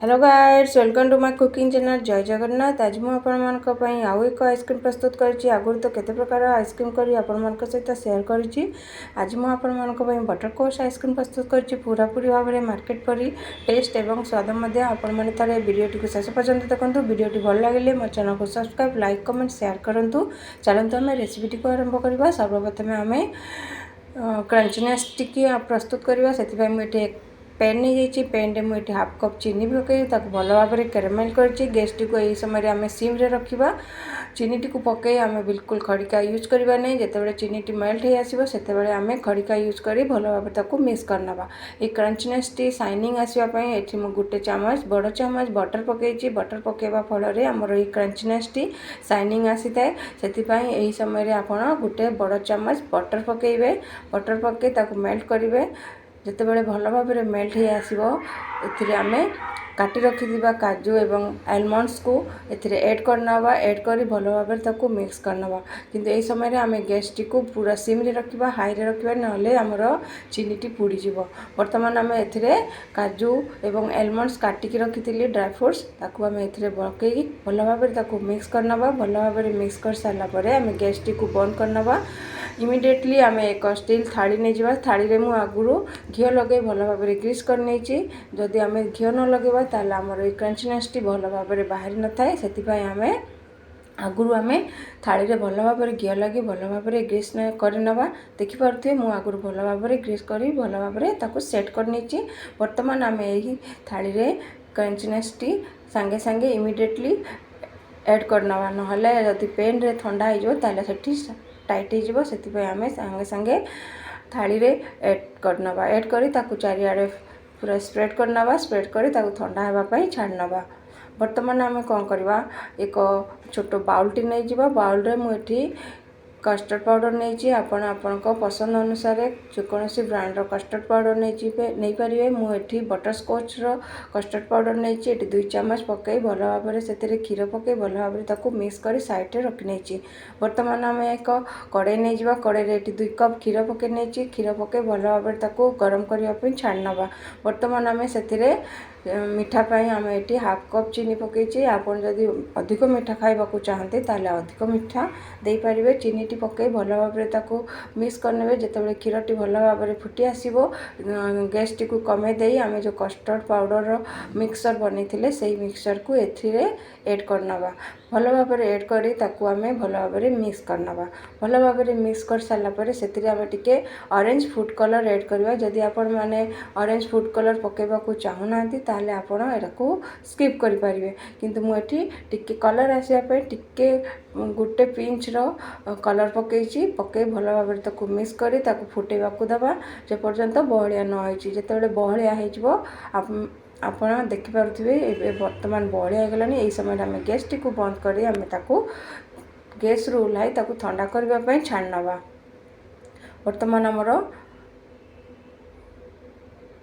Hello guides welcome to my cooking channel जय जगन्नाथ। आज मुझे आपण आउ एक आइसक्रीम प्रस्तुत करी। आगुरी तो केते प्रकार आइसक्रीम करी आपण सहित शेयर करी। आज मुझे आपण बटरस्कॉच आइसक्रीम प्रस्तुत करी पूरा पूरी भाव में मार्केट परी टेस्ट एवं स्वाद मध्य आपण मैंने तार वीडियोटी को शेष पर्यंत देखो। वीडियोटी भल लगे मो चैनल को सब्सक्राइब लाइक कमेंट शेयर करूँ। चलते आम रेसिपीटी को आरंभ करवा। सर्वप्रथम आम क्रंचनेस टिकी प्रस्तुत करवा। से मुझे पेन नहीं जाइए। पेन रे मुझे हाफ कप चीनी पकई भल भाव में कैरामेल कर गैस टी को यही समय आम सिम रे रखा। चीनी टी को पकई आम बिल्कुल खड़िका यूज करवा नहीं। जितेबाला चीनी टी मेल्ट हो आसो से आम खड़िका यूज कर भल भाव में मिक्स करना। ये क्रंचनेस टी शाइनिंग आसवाई ये मुझे गोटे चामच बड़ चामच बटर पकई। बटर पकड़ा फल आमर ये क्रंचनेस टी शाइनिंग आसी थाए। से समय आप गोटे बड़ चामच बटर पकईबे। बटर पकई मेल्ट करेंगे। जितेबाला भल भाव में मेल्ट हो आसो आम काटी रखिथिबा काजू एवं आलमंड्स को ऐड करना। ऐड कर भल भाव में मिक्स करना। किंतु यही समय आम गैस टी को पूरा सिम रे रखा हाई रे रखा ना आमर चीनी टी पोड़ीज। बर्तमान आम ए काजू एवं आलमंड्स काटिकी रखी ड्राई फ्रुट्स आम पकई भल भाव में मिक्स करना। भल भाव में मिक्स कर सारापर आम गैस टी को बंद करना। इमिडिएटली आम एक स्टील थाली नहीं जावा। थाली रे मु आगुरु घी लगे भल भाव में ग्रीस कर नहीं। जदि आम घी न लगेबा ताले आमर ये क्रंचनेस टी भल भाव में बाहरी न थाए। से आम आगुरु आम थाली रे भल भाव में घी लगे भल भाव में ग्रीस करनवा। देखिपे मु आगुरु भल भाव में ग्रीस करी भल भाव में सेट कर नहीं। बर्तमान आम यही थाली रे क्रंचनेस टी सांगे सांगे इमिडिएटली ऐड करनवा। नहले जदि पेन रे ठंडा हो ताले सेठी टाइट हो से आम सांगे सांगे थाली रे ऐड करनवा। ऐड करी ताकू चारिआडे पूरा स्प्रेड करनवा। स्प्रेड करी ताकू ठंडा होगापाई छाड़नवा। बर्तमान आम कौन करवा एक छोट बाउलटी नहीं जावा। बाउल रे मुझे कस्टर्ड पाउडर नहीं आपण पसंद अनुसार जेकोसी ब्रांडर कस्टर्ड पाउडर नहीं पारे। मुझे बटरस्कॉच कस्टर्ड पाउडर नहीं 2 चामच पकई भल भाव में से क्षीर पकई भल भाव में मिक्स कर साइड रे रखी नहीं। बर्तमान आम एक कड़े नहीं जावा। कड़े ये 2 कप क्षीर पकई नहीं। क्षीर पकई भल भाव में गरम करने छाड़नवा। बर्तमान आम से मीठा पाई आम ये हाफ कप चीनी पकई। आपन जदि अधिक मीठा खाइबा चाहते ताले अधिक मीठा दे पारिबे। चीनी टी पकई भल भाव में मिक्स करने। जितेबाला क्षीर टी भल भाव में फुटी आसो गैस टी को कमे दे आम जो कस्टर्ड पाउडर मिक्सचर बनी से मिक्सचर को ऐड करना। भल भाव में ऐड करी आम भल भाव में मिक्स करना। भल भाव में मिक्स कर सारापर से आम टिके ऑरेंज फूड कलर ऐड करवा। जदि आपण मैंने ऑरेंज फूड कलर पकेबा चाहूना ताले आपण एटाको स्किप करि परिबे। किंतु मुझे टिके कलर आसापे टिके गोटे पिंच रो कलर पकई पकई भल भाव में मिक्स करी फुटेबा दबा जे पर्यंत बहलिया न होइछि। जेतेबेले बहलिया हो आपण देखिपे बर्तमान बहलिया हो गलानी। यही समय आम गैस टी को बंद करी आम गैस रु ओह्लाई ठंडा करने छाड़नवा। बर्तमान आमर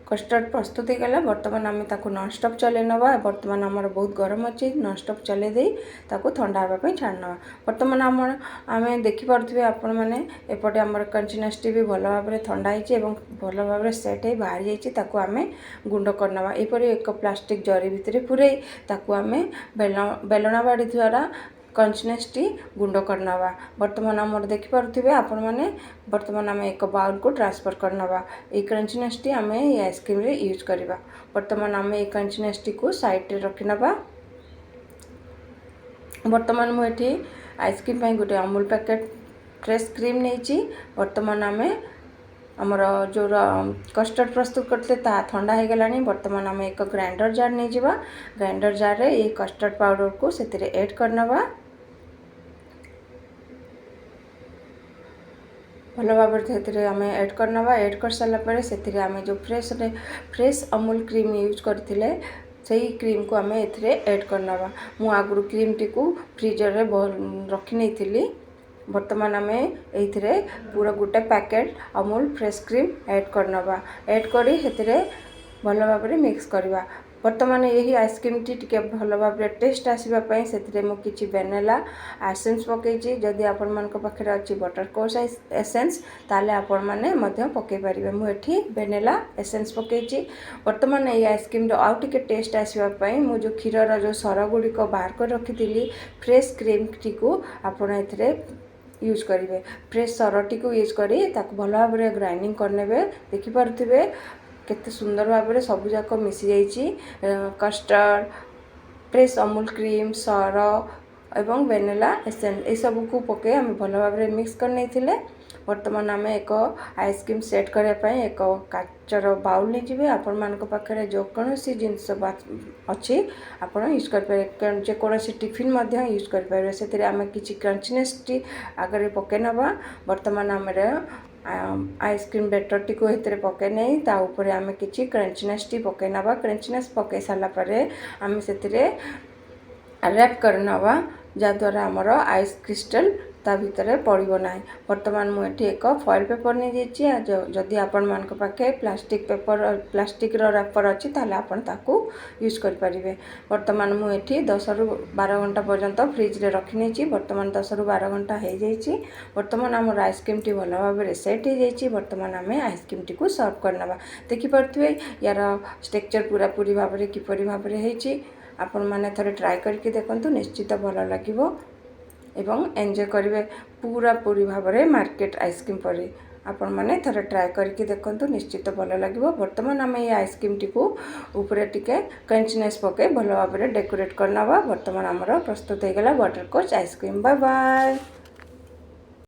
कस्टर्ड प्रस्तुत होगा। बर्तमान आम नॉनस्टॉप चले नवा। बर्तमान आमर बहुत गरम अच्छी नॉनस्टॉप चले दे ठंडा होगापाई छाड़नवा। बर्तमान आम देखिपे आपण मैंने एपटे आमर क्रंचनेस टी भी भल भाव में ठंडा होती भल भाव में सेट हो बाहरी जाइए आम गुंड करनवा। यहपरी एक प्लास्टिक जरी भितर पूरे आम बेलना बाड़ी द्वारा क्रंचनेस टी गुंड करनवा। बर्तमान आम देखिपे आपण मैंने बर्तमान आम एक बाउल को ट्रांसफर करनवा। ये क्रंचनेस टी आम ये आइसक्रीम रे यूज करवा। बर्तमान आम ये क्रंचनेस टी को साइड रे रखिनवा। बर्तमान मुझे आइसक्रीम पे गोटे अमूल पैकेट फ्रेश क्रीम नहीं। बर्तमान आम आमर जो कस्टर्ड प्रस्तुत करते ठंडा हो गलानी। बर्तमान आम एक ग्राइंडर जार नहीं जावा। ग्राइंडर जार रे ये कस्टर्ड पाउडर को से ऐड करनवा। भल भाव में आम ऐड करनवा। ऐड कर सारापर से आम जो फ्रेश अमूल क्रीम यूज करथिले सही क्रीम को आम ऐड करनवा। मु आगुरु क्रीम टी को फ्रीजर रे रखी नहीं थी। बर्तमान आम ये पूरा गोटे packet Amul fresh cream add करनवा। ऐड करी से भल भाव में मिक्स करवा। बर्तमान यही आइसक्रीमटी टिके भल भाव टेस्ट आसवाई से मु किछि वेनिला एसेंस पकईची। जदि आपण मान पाखे अच्छी बटरस्कॉच एसेंस ताले आपण माने मध्य पकई पारिबे। मु एठी वेनिला एसेंस पकईची। बर्तमान ये आइसक्रीम आउ टिके टेस्ट आसवाई मु जो क्षीर जो सर गुड़िक बाहर कर रखी फ्रेश क्रीम टी को आपण एथिरे यूज करेंगे। फ्रेश सरटी को यूज करी ताको भल भाव ग्राइंडिंग करने देखिपे केते सुंदर भाव में सबूक मिसी जाइए। Custard fresh Amul cream sir एवं वेनिला एसेंस ये सब को पके आम भल भाव मिक्स कर नहीं। बर्तमान आम एक आइसक्रीम सेट करने एक काचर बाउल नहीं जी आपण मान पाखे जो कौन जिनस अच्छी आप यूज करें जेकोसी टिफिन यूज करें से आम कि क्रंचनेस टी आगे पके नवा। बर्तमान आम आइसक्रीम बैटर टी को पके नहीं ता ऊपर आम कि क्रंचनेस टी पके नवा। क्रंचनेस पके सारापर आम से रैप कर नवा जहाँद्वारा आमर आइस क्रिस्टल ता भितर पड़ो ना। बर्तमान मुझे एक फॉइल पेपर नहीं जाइए। जदि आपण मान पाखे प्लास्टिक पेपर प्लास्टिक रैपर अच्छी ताले आपण ताकू यूज करें। बर्तमान मुझे 10 ରୁ 12 घंटा पर्यंत फ्रिज रे रखी नहीं। बर्तमान 10 ରୁ 12 घंटा हो जाइए। बर्तमान आम आइसक्रीम टी भल भाव सेट हो जाइए। बर्तमान आम आइसक्रीम टी को सर्व करना देखिपे यार स्ट्रक्चर पूरा पूरी भाव में किपरि भाव में आपण मैंने थोड़े ट्राए करके देखु निश्चित भल लगे एवं एंजॉय करेंगे पूरा पूरी भाव में मार्केट आइसक्रीम परी। आपण मैंने थोड़े ट्राए करके देखु निश्चित भल लगे। बर्तमान आम ये आइसक्रीम टी को ऊपर टिके क्रंचनेस पके भल भाव में डेकोरेट करना। बर्तमान आमर प्रस्तुत हो गला बटरस्कॉच आइसक्रीम। Bye bye.